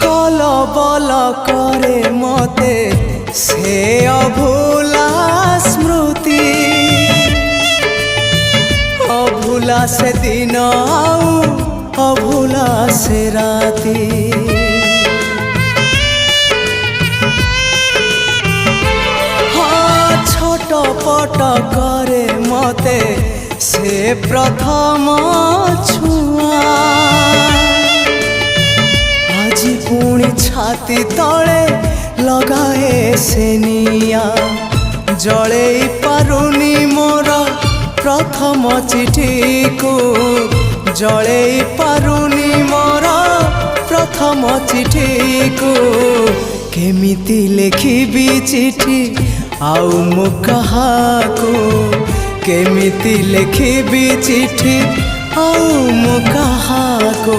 कल बल करे मते से अभूला स्मृति अभूला से दिन आऊ अभूला से राती हाँ छटपट करे मते से प्रथम छुआ आज पुणी छाती तले लगाए से निया जड़े पारुनी मोर प्रथम चिठी को जड़े पारुनी मोर प्रथम चिठी को केमिति लिखिबी चिठी आउ मु कहाको केमिति लिखिबी चिठी आउ मु कहाको।